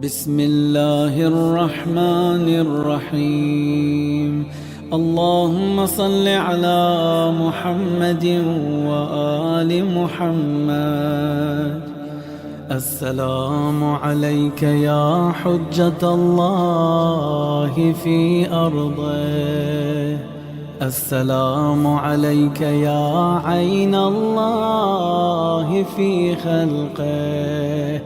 بسم الله الرحمن الرحيم. اللهم صل على محمد وآل محمد. السلام عليك يا حجة الله في أرضه، السلام عليك يا عين الله في خلقه،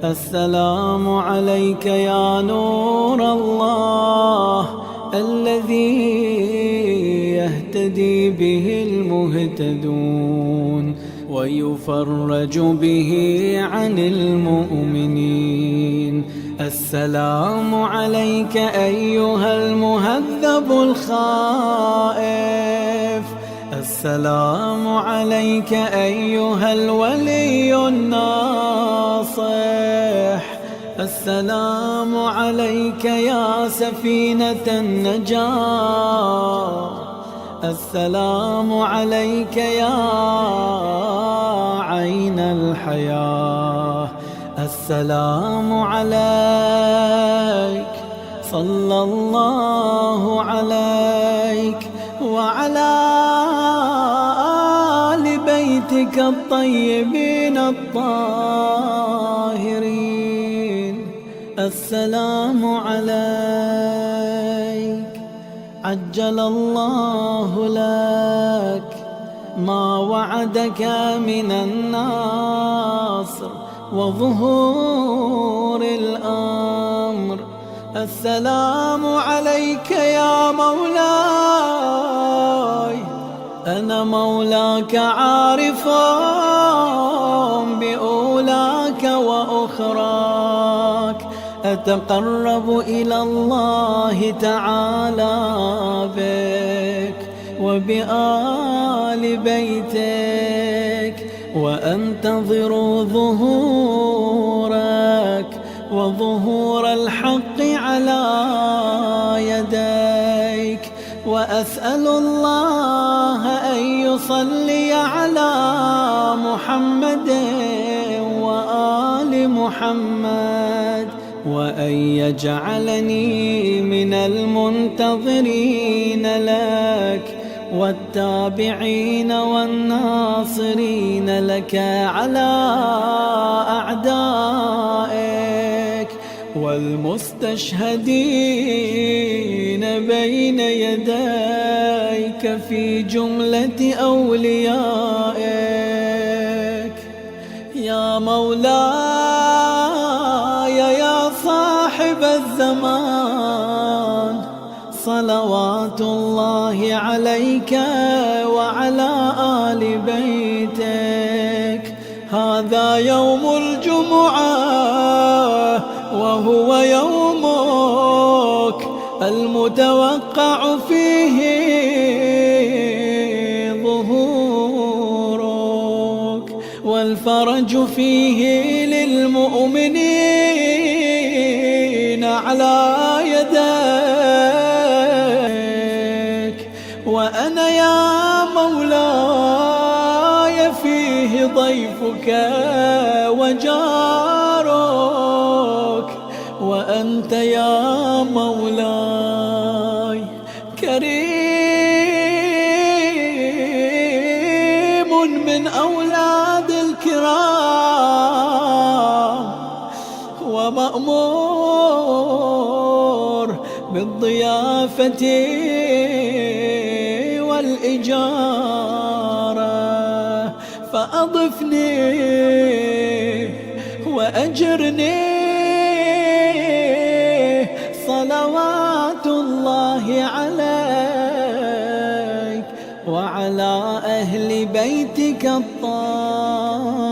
السلام عليك يا نور الله الذي يهتدي به المهتدون ويفرج به عن المؤمنين. السلام عليك أيها المهذب الخائف، السلام عليك أيها الولي الناصح، السلام عليك يا سفينة النجاة، السلام عليك يا عين الحياة، السلام عليك، صلى الله عليك وعلى آل بيتك الطيبين الطاهرين. السلام عليك، عجل الله لك ما وعدك من النصر وظهور الأمر. السلام عليك يا مولاي، أنا مولاك عارف بأولاك وأخراك، أتقرب إلى الله تعالى بك وبآل بيتك، وأنتظر ظهورك وظهور الحق على يديك، وأسأل الله أن يصلي على محمد وآل محمد، وأن يجعلني من المنتظرين لك والتابعين والناصرين لك على أعدائك، والمستشهدين بين يديك في جملة أوليائك. يا مولاي يا صاحب الزمان، صلوات الله عليك وعلى آل بيتك. هذا يوم الجمعة وهو يومك المتوقع فيه ظهورك، والفرج فيه للمؤمنين على يديك. وأنا يا مولاي فيه ضيفك وجارك، وأنت يا مولاي كريم من أولاد الكرام، ومأمور بالضيافة والإجارة، فأضفني وأجرني. صلوات الله عليك وعلى أهل بيتك الطاهرين.